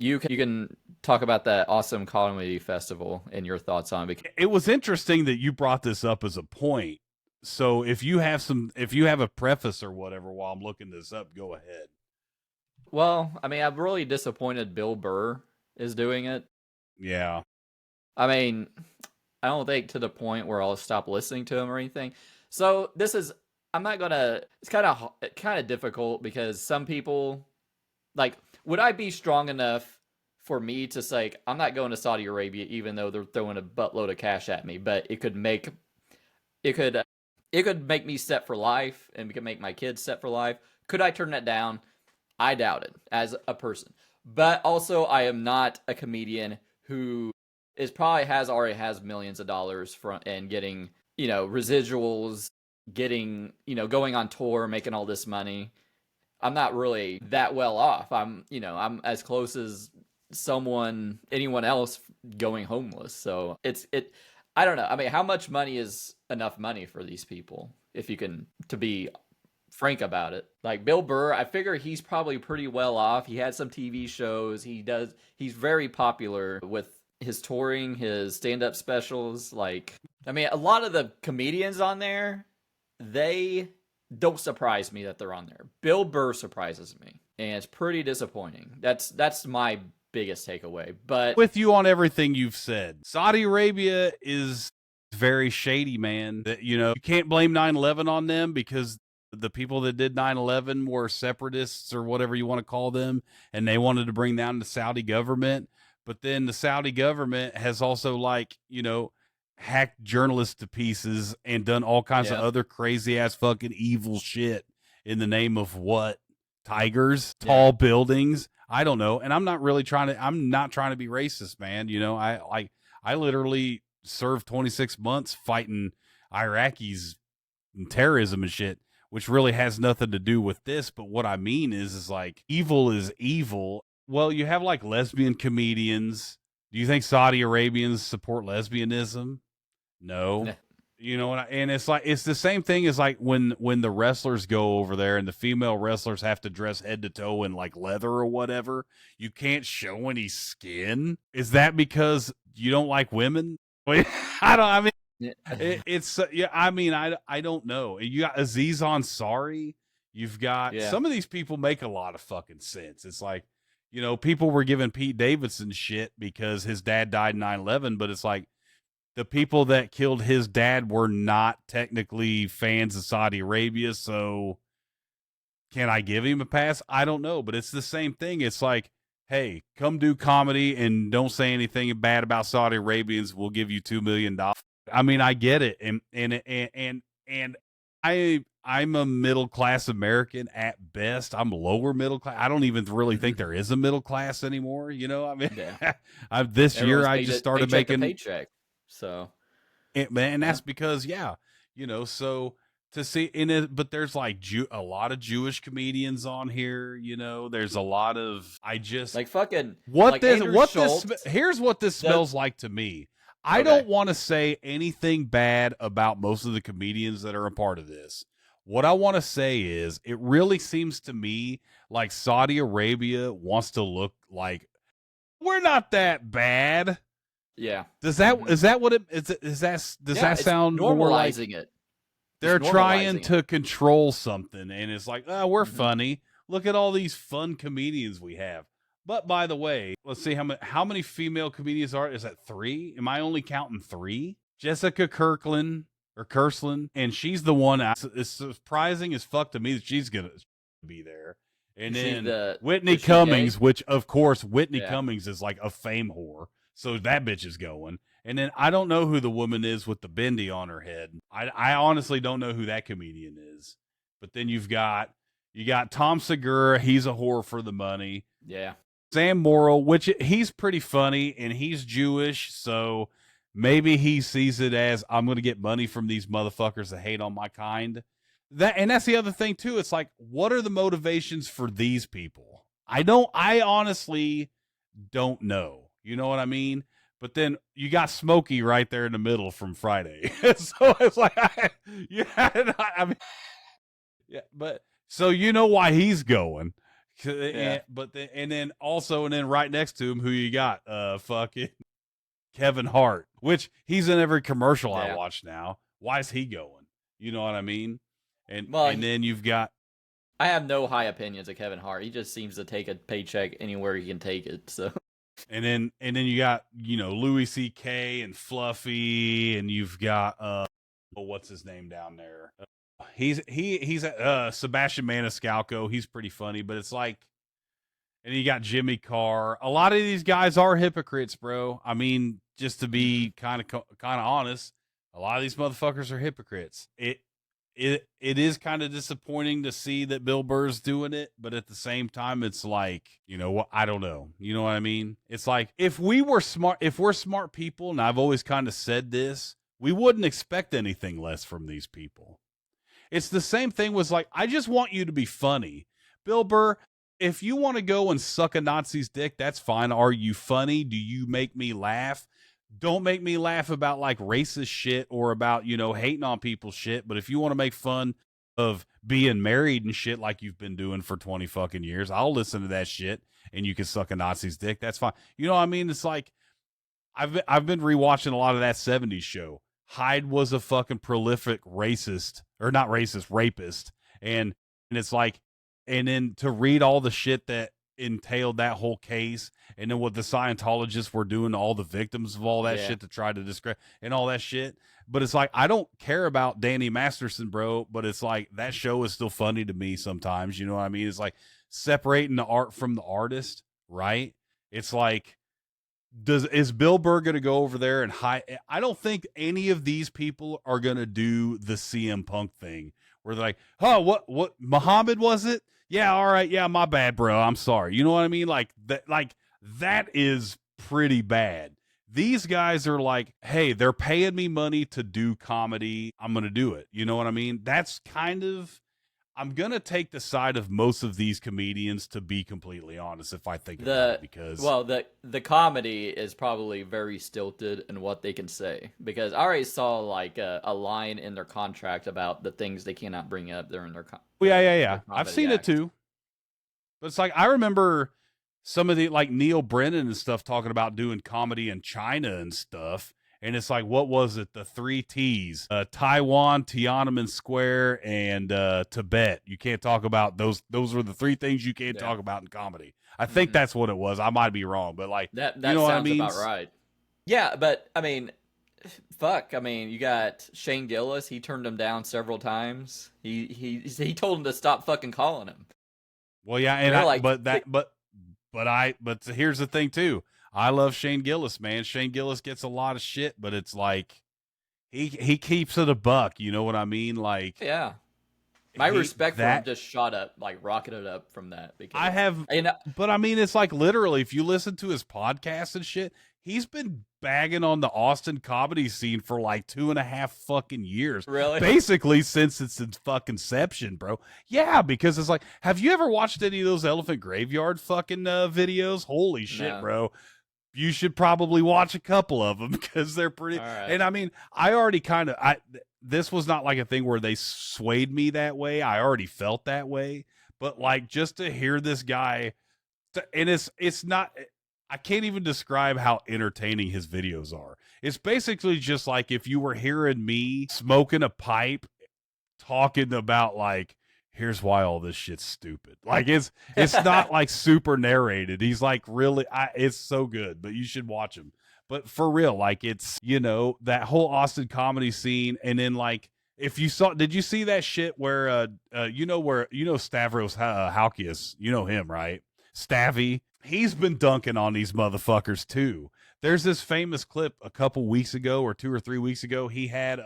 You can talk about that awesome comedy festival and your thoughts on it. It was interesting that you brought this up as a point. So if you have a preface or whatever while I'm looking this up, go ahead. Well, I mean, I'm really disappointed Bill Burr is doing it. Yeah. I mean, I don't think to the point where I'll stop listening to him or anything. So this is I'm not gonna. It's kind of difficult because some people like. Would I be strong enough for me to say I'm not going to Saudi Arabia even though they're throwing a buttload of cash at me? But it could it could make me set for life and it could make my kids set for life. Could I turn that down? I doubt it as a person. But also, I am not a comedian who is probably already has millions of dollars from and getting residuals, getting going on tour, making all this money. I'm not really that well off. I'm as close as anyone else going homeless. So it. I don't know. I mean, how much money is enough money for these people? If you can, to be frank about it. Like Bill Burr, I figure he's probably pretty well off. He had some TV shows. He's very popular with his touring, his stand-up specials. Like, I mean, a lot of the comedians on there, they don't surprise me that they're on there. Bill Burr surprises me, and it's pretty disappointing. That's my biggest takeaway. But With you on everything you've said. Saudi Arabia is very shady, man. That you can't blame 9/11 on them because the people that did 9/11 were separatists or whatever you want to call them, and they wanted to bring down the Saudi government. But then the Saudi government has also hacked journalists to pieces and done all kinds of yeah, other crazy ass fucking evil shit in the name of what? Tigers, yeah, tall buildings. I don't know. And I'm not trying to be racist, man. I literally served 26 months fighting Iraqis and terrorism and shit, which really has nothing to do with this. But what I mean is like evil is evil. Well, you have like lesbian comedians. Do you think Saudi Arabians support lesbianism? No. nah, And it's like it's the same thing as like when the wrestlers go over there and the female wrestlers have to dress head to toe in like leather or whatever. You can't show any skin. Is that because you don't like women? Wait, I mean yeah, it's yeah, I mean I don't know. You got Aziz Ansari. You've got yeah. some of these people make a lot of fucking sense. It's like, people were giving Pete Davidson shit because his dad died in 9/11, but it's like the people that killed his dad were not technically fans of Saudi Arabia, so can I give him a pass? I don't know, but it's the same thing. It's like, hey, come do comedy and don't say anything bad about Saudi Arabians. We'll give you $2 million. I mean, I get it, and I'm a middle class American at best. I'm lower middle class. I don't even really think there is a middle class anymore. I mean, Yeah. this year Everyone's I paid just it started paycheck to making paycheck. So and yeah, that's because so to see in it, but there's like a lot of Jewish comedians on here. There's a lot of I just like fucking what like this Andrew what this Schultz. here's what this The smells like to me. I okay, don't want to say anything bad about most of the comedians that are a part of this. What I want to say is it really seems to me like Saudi Arabia wants to look like we're not that bad. yeah, Does that hmm is that what it is that does yeah. that It's sound more like normalizing it. It's they're trying normalizing it. to control something and it's like, oh, we're Hmm funny. Look at all these fun comedians we have. But by the way, let's see how many female comedians are. Is that 3? Am I only counting 3? Jessica Kirkland or Kirkland, and she's the one. It's surprising as fuck to me that she's gonna be there. And She's then the Whitney is she gay? Cummings, which of course Whitney Yeah. Cummings is like a fame whore, so that bitch is going. And then I don't know who the woman is with the bendy on her head. I honestly don't know who that comedian is. But then you got Tom Segura. He's a whore for the money. Yeah. Sam Morrill, which he's pretty funny and he's Jewish, so maybe he sees it as I'm going to get money from these motherfuckers that hate on my kind. That's the other thing too. It's like, what are the motivations for these people? I honestly don't know. You know what I mean? But then you got Smokey right there in the middle from Friday. So it's like, yeah, I mean, yeah, but so you know why he's going. Yeah. And then also, and then right next to him, who you got? Fucking Kevin Hart, which he's in every commercial I Yeah. watch now. Why is he going? You know what I mean? Well, And then you've got, I have no high opinions of Kevin Hart. He just seems to take a paycheck anywhere he can take it. So and then you got, you know, Louis C.K. and Fluffy, and you've got what's his name down there? He's Sebastian Maniscalco. He's pretty funny, but it's like, and you got Jimmy Carr. A lot of these guys are hypocrites, bro. I mean, just to be kind of honest, a lot of these motherfuckers are hypocrites. It is kind of disappointing to see that Bill Burr's doing it, but at the same time, it's like, you know what? I don't know. You know what I mean? It's like, if we're smart people, and I've always kind of said this, we wouldn't expect anything less from these people. It's the same thing was like, I just want you to be funny. Bill Burr, if you want to go and suck a Nazi's dick, that's fine. Are you funny? Do you make me laugh? Don't make me laugh about like racist shit or about, you know, hating on people shit. But if you want to make fun of being married and shit like you've been doing for 20 fucking years, I'll listen to that shit and you can suck a Nazi's dick. That's fine. You know what I mean? It's like, I've been rewatching a lot of that 70s show. Hyde was a fucking prolific racist, or not racist, rapist. And it's like, and then to read all the shit that entailed that whole case, and then what the Scientologists were doing to all the victims of all that shit to try to discredit and all that shit. But it's like, I don't care about Danny Masterson, bro, but it's like, that show is still funny to me sometimes. You know what I mean? It's like separating the art from the artist, right? It's like, is Bill Burr going to go over there and hide? I don't think any of these people are going to do the CM Punk thing where they're like, oh, what Muhammad was it? Yeah, all right, yeah, my bad, bro. I'm sorry. You know what I mean? Like that is pretty bad. These guys are like, hey, they're paying me money to do comedy. I'm going to do it. You know what I mean? That's kind of, I'm going to take the side of most of these comedians, to be completely honest, if I think about it, because the comedy is probably very stilted in what they can say, because I already saw like a line in their contract about the things they cannot bring up during their yeah. I've seen it too. But it's like, I remember some of the like Neil Brennan and stuff talking about doing comedy in China and stuff. And it's like, what was it? The 3 T's, Taiwan, Tiananmen Square, and Tibet. You can't talk about those. Those were the 3 things you can't talk about in comedy. I think that's what it was. I might be wrong, but like, that you know sounds what I mean? about right. Yeah, but I mean, fuck. I mean, you got Shane Gillis. He turned him down several times. He told him to stop fucking calling him. Well, yeah, and but here's the thing too. I love Shane Gillis, man. Shane Gillis gets a lot of shit, but it's like he keeps it a buck. You know what I mean? Like, yeah, my respect for him just shot up, like rocketed up from that. Because but I mean, it's like literally, if you listen to his podcast and shit, he's been bagging on the Austin comedy scene for like 2.5 fucking years. Really? Basically since its fucking inception, bro. Yeah, because it's like, have you ever watched any of those Elephant Graveyard fucking videos? Holy shit, No. bro. You should probably watch a couple of them because they're pretty. Right. And I mean, I already this was not like a thing where they swayed me that way. I already felt that way. But like, just to hear this guy, and it's not, I can't even describe how entertaining his videos are. It's basically just like if you were hearing me smoking a pipe talking about like, here's why all this shit's stupid. Like it's not like super narrated. He's like, really, it's so good, but you should watch him. But for real, like, it's, you know, that whole Austin comedy scene. And then like, if you saw, did you see that shit where Stavros Halkias, you know him, right? Stavy, he's been dunking on these motherfuckers too. There's this famous clip a couple weeks ago or 2 or 3 weeks ago. He had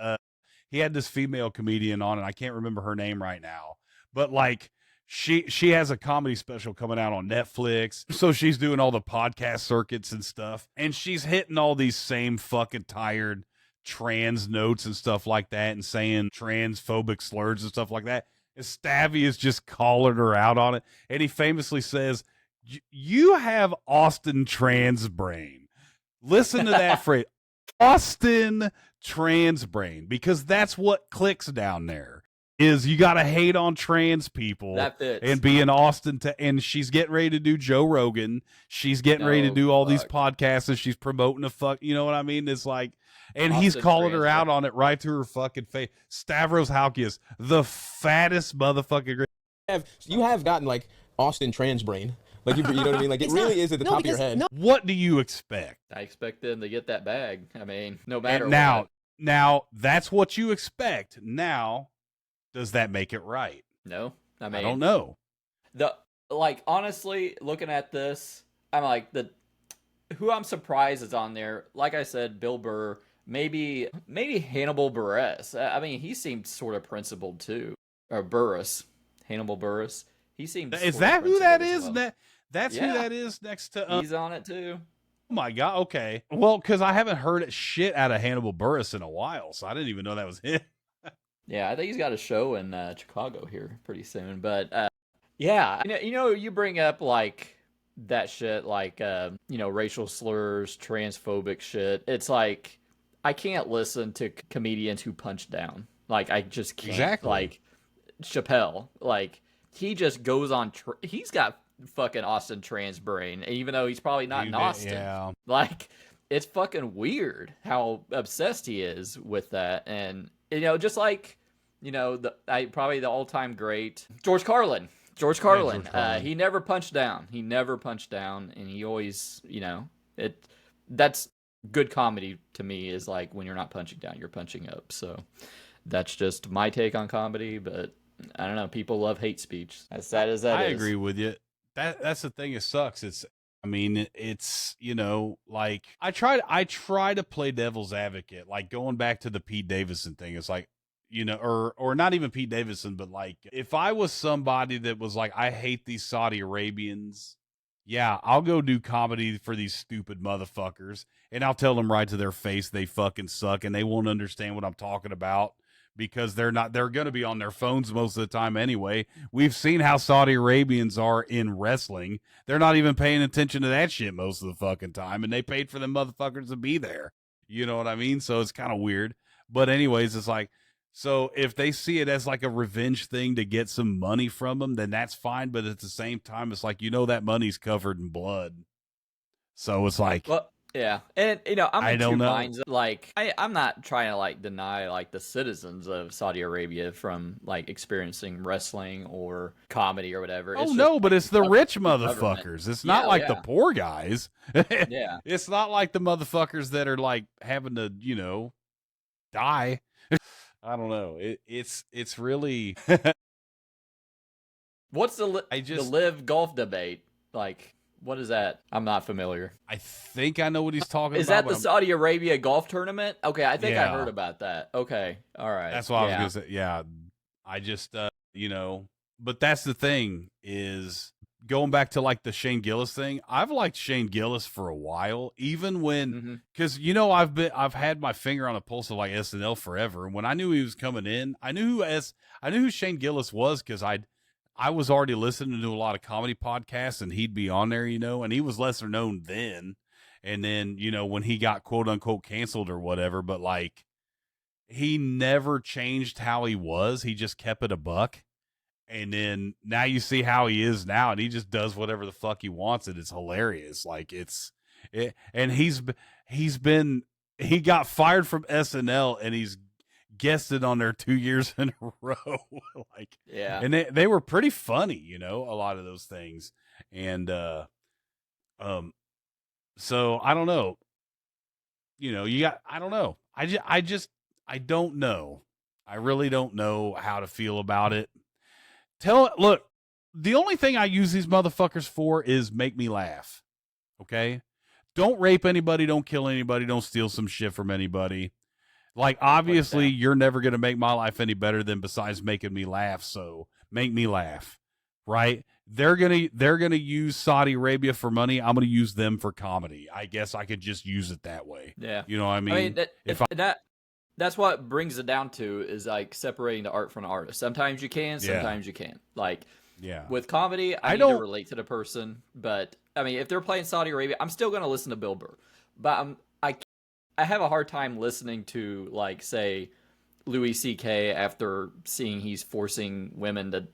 this female comedian on, and I can't remember her name right now. But like, she has a comedy special coming out on Netflix. So she's doing all the podcast circuits and stuff. And she's hitting all these same fucking tired trans notes and stuff like that, and saying transphobic slurs and stuff like that. And Stavy is just calling her out on it. And he famously says, you have Austin trans brain. Listen to that phrase. Austin trans brain, because that's what clicks down there. is you got to hate on trans people That fits. and be in Austin. And she's getting ready to do Joe Rogan. She's getting ready to No, do all these fuck. podcasts and she's promoting a fuck. You know what I mean? It's like, and he's Austin calling her out Transfer. on it right to her fucking face. Stavros Halkias, the fattest motherfucking. You have gotten like Austin trans brain. Like you know what I mean? Like it really is at the top of your head. What do you expect? I expect them to get that bag. I mean, no matter And what. now that's what you expect. Now, does that make it right? No, I mean, I don't know. Honestly, looking at this, I'm like who I'm surprised is on there. Like I said, Bill Burr, maybe Hannibal Buress. I mean, he seemed sort of principled too, or Burris, Hannibal Burris. He seems. Is that who that is? Well. That's Yeah. who that is next to. He's on it too. Oh my god! Okay, well, because I haven't heard shit out of Hannibal Buress in a while, so I didn't even know that was him. Yeah, I think he's got a show in Chicago here pretty soon. But yeah, you bring up like that shit, like racial slurs, transphobic shit. It's like I can't listen to comedians who punch down. Like I just can't. Exactly. Like Chappelle, like he just goes on. He's got fucking Austin trans brain, even though he's probably not in Austin. Yeah. Like it's fucking weird how obsessed he is with that, and just like probably the all-time great George Carlin. George Carlin. He never punched down. And he always, that's good comedy to me. Is like when you're not punching down, you're punching up. So that's just my take on comedy, but I don't know. People love hate speech. As sad as that is. I agree with you. That's the thing. It sucks. It's like I try to play devil's advocate, like going back to the Pete Davidson thing. It's like, or not even Pete Davidson, but like if I was somebody that was like, I hate these Saudi Arabians. Yeah, I'll go do comedy for these stupid motherfuckers, and I'll tell them right to their face they fucking suck, and they won't understand what I'm talking about. Because they're going to be on their phones most of the time anyway. We've seen how Saudi Arabians are in wrestling. They're not even paying attention to that shit most of the fucking time, and they paid for them motherfuckers to be there. You know what I mean? So it's kind of weird. But anyways, it's like, so if they see it as like a revenge thing to get some money from them, then that's fine. But at the same time, it's like, that money's covered in blood. So it's like... Well, yeah, and I'm in two minds. Like, I'm not trying to like deny like the citizens of Saudi Arabia from like experiencing wrestling or comedy or whatever. Oh no, but it's the rich motherfuckers. It's not like the poor guys. Yeah, it's not like the motherfuckers that are like having to, die. I don't know. It's really. What's the live golf debate like? What is that? I'm not familiar. I think I know what he's talking about. Is that the Saudi Arabia golf tournament? Okay, I think I heard about that. Okay, all right. That's what I was going to say. Yeah, I just, but that's the thing is going back to like the Shane Gillis thing. I've liked Shane Gillis for a while, even when, because, I've had my finger on the pulse of like SNL forever. And when I knew he was coming in, I knew who Shane Gillis was because I was already listening to a lot of comedy podcasts and he'd be on there, and he was lesser known then. And then, when he got quote unquote canceled or whatever, but like he never changed how he was. He just kept it a buck. And then now you see how he is now and he just does whatever the fuck he wants. And it's hilarious. Like and he got fired from SNL and he's guested on there 2 years in a row. Like, yeah, and they were pretty funny, a lot of those things. And so I don't know, I don't know. I don't know. I really don't know how to feel about it. Look, the only thing I use these motherfuckers for is make me laugh. Okay, don't rape anybody, don't kill anybody, don't steal some shit from anybody. Like, obviously, you're never going to make my life any better than besides making me laugh. So make me laugh, right? They're gonna use Saudi Arabia for money. I'm gonna use them for comedy. I guess I could just use it that way. Yeah, you know what I mean. That's what brings it down to is like separating the art from the artist. Sometimes you can, sometimes you can't. Like, with comedy, I need to relate to the person. But I mean, if they're playing Saudi Arabia, I'm still gonna listen to Bill Burr. But I have a hard time listening to like say Louis C.K. after seeing he's forcing women to,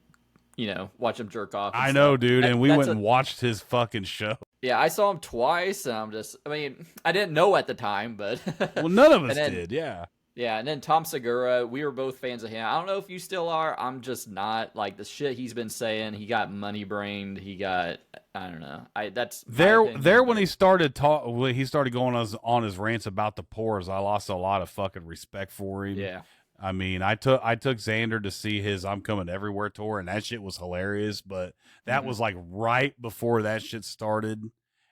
watch him jerk off. And I stuff. know, dude, and we That's went and watched his fucking show. Yeah, I saw him twice, and I didn't know at the time, but Well, none of us then, did, yeah. Yeah, and then Tom Segura, we were both fans of him. I don't know if you still are. I'm just not. Like, the shit he's been saying, he got money brained. He got, I don't know. That's there opinion, when he started going on his rants about the poors. I lost a lot of fucking respect for him. Yeah. I mean, I took Xander to see his "I'm Coming Everywhere" tour, and that shit was hilarious. But that was like right before that shit started,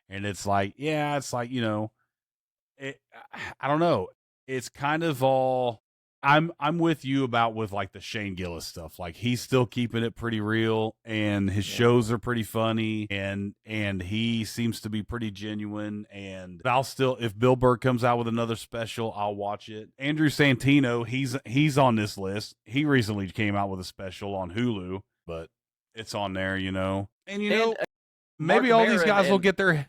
and it's like, I don't know. It's kind of all. I'm with you about with like the Shane Gillis stuff. Like, he's still keeping it pretty real, and his shows are pretty funny, and he seems to be pretty genuine. And I'll still, if Bill Burr comes out with another special, I'll watch it. Andrew Santino, he's on this list. He recently came out with a special on Hulu, but it's on there, And maybe all these guys will get their.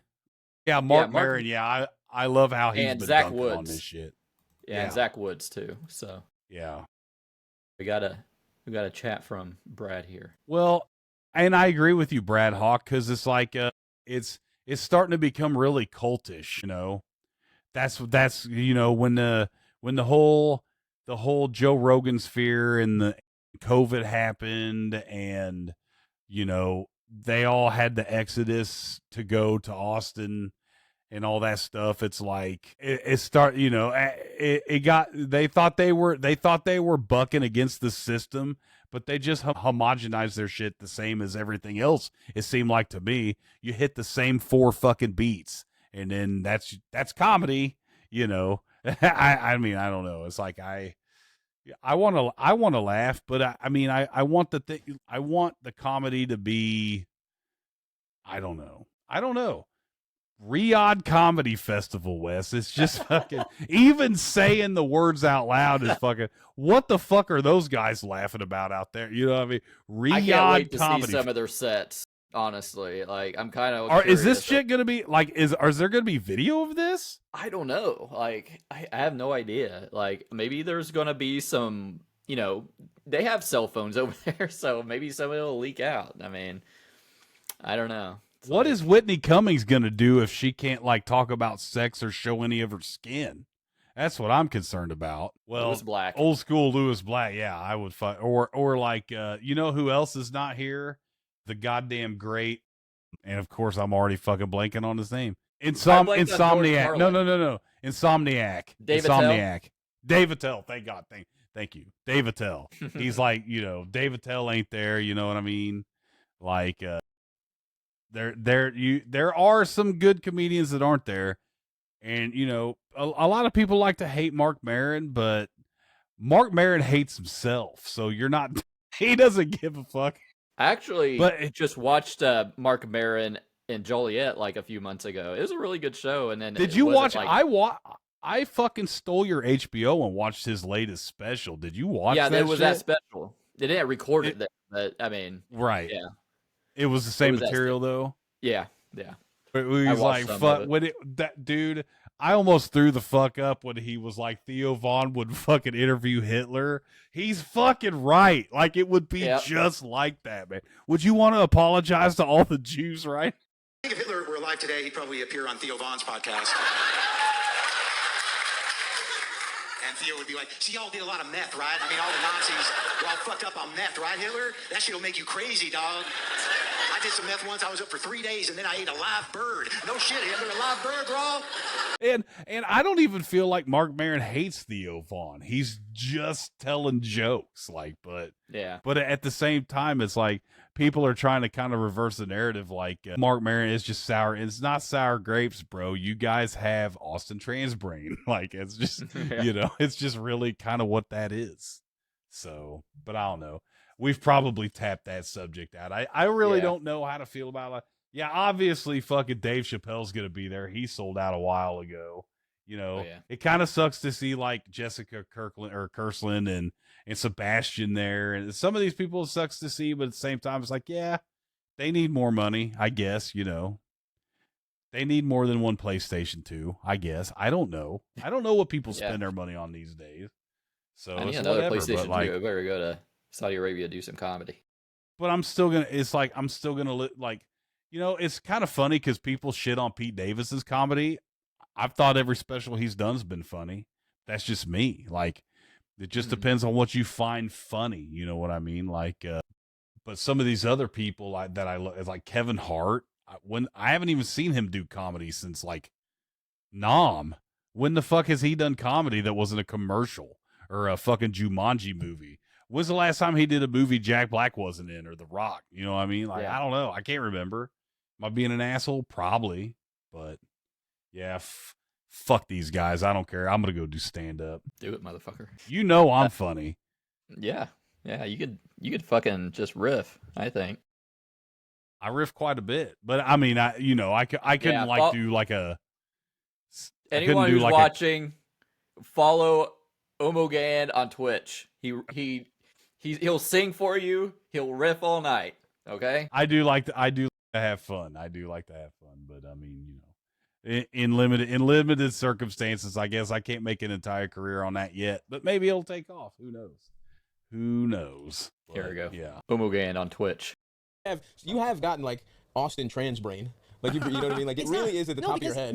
Yeah, Mark Maron. Yeah, I love how he's been Zach dunking Woods on this shit. Yeah, and Zach Woods too. So yeah, we got a chat from Brad here. Well, and I agree with you, Brad Hawk, because it's like it's starting to become really cultish. That's when the whole Joe Rogan sphere and the COVID happened, and they all had the exodus to go to Austin and all that stuff. It's like they thought they were bucking against the system, but they just homogenized their shit the same as everything else. It seemed like to me, you hit the same 4 fucking beats, and then that's comedy. I mean, I don't know. It's like I want to laugh, but I want the comedy to be. I don't know. Riyadh Comedy Festival, Wes. It's just fucking, even saying the words out loud is fucking, what the fuck are those guys laughing about out there? You know what I mean? Riyadh I can't wait to Comedy. see some of their sets, honestly. Like, I'm kind of Is this shit going to be, like, is there going to be video of this? I don't know. Like, I have no idea. Like, maybe there's going to be some, they have cell phones over there, so maybe some of it will leak out. I mean, I don't know. What is Whitney Cummings going to do if she can't, like, talk about sex or show any of her skin? That's what I'm concerned about. Well, Louis Black. Old school Louis Black. Yeah, I would fight. Or like, who else is not here? The goddamn great. And of course, I'm already fucking blanking on his name. Insomniac. No. Insomniac. Dave Insomniac. Dave Attell. Thank God. Thank you. Dave Attell. He's like, Dave Attell ain't there. You know what I mean? Like, there are some good comedians that aren't there, and a lot of people like to hate Mark Maron, but Mark Maron hates himself, so you're not. He doesn't give a fuck. I actually just watched Mark Maron in Joliet like a few months ago. It was a really good show. And then did you watch? I fucking stole your HBO and watched his latest special. Did you watch? Yeah, there was that special. They didn't record it there, but I mean, right? Yeah. It was the same material, though. Yeah. He was like, "Fuck!" That dude, I almost threw the fuck up when he was like, Theo Von would fucking interview Hitler. He's fucking right. Like, it would be just like that, man. Would you want to apologize to all the Jews, right? I think if Hitler were alive today, he'd probably appear on Theo Von's podcast. And Theo would be like, "See, y'all did a lot of meth, right? I mean, all the Nazis were all fucked up on meth, right, Hitler? That shit'll make you crazy, dog. I did some meth once. I was up for 3 days, and then I ate a live bird. No shit, Hitler, a live bird, bro." And I don't even feel like Mark Maron hates Theo Von. He's just telling jokes, like, but at the same time, it's like people are trying to kind of reverse the narrative. Like, Mark Maron is just sour. It's not sour grapes, bro. You guys have Austin Trans brain. Like, it's just it's just really kind of what that is. So, but I don't know. We've probably tapped that subject out. I really don't know how to feel about it. Yeah, obviously, fucking Dave Chappelle's going to be there. He sold out a while ago. It kind of sucks to see, like, Jessica Kirkland and Sebastian there. And some of these people, it sucks to see, but at the same time, it's like, yeah, they need more money, I guess, They need more than one PlayStation 2, I guess. I don't know. I don't know what people spend their money on these days. So I need it's another whatever, PlayStation but 2. like, I better go to Saudi Arabia do some comedy. but I'm still gonna. It's like I'm still gonna like, it's kind of funny because people shit on Pete Davidson's comedy. I've thought every special he's done has been funny. That's just me. Like, it just depends on what you find funny. You know what I mean? Like, but some of these other people that I look like Kevin Hart. When I haven't even seen him do comedy since like Nom. When the fuck has he done comedy that wasn't a commercial or a fucking Jumanji movie? When's the last time he did a movie Jack Black wasn't in, or The Rock? You know what I mean? Like, Yeah. I don't know. I can't remember. Am I being an asshole? Probably. But yeah, fuck these guys. I don't care. I'm gonna go do stand up. Do it, motherfucker. You know I'm funny. Yeah. Yeah, you could fucking just riff, I think. I riff quite a bit, but I mean, I couldn't do like a. Anyone who's watching, follow Omogan on Twitch. He'll sing for you. He'll riff all night. Okay. I do like to have fun. But I mean, in limited circumstances, I guess I can't make an entire career on that yet. But maybe it'll take off. Who knows? Here we go. Yeah. Omogan on Twitch. You have gotten like Austin trans brain. Like you know what I mean? Like it really is at the top of your head.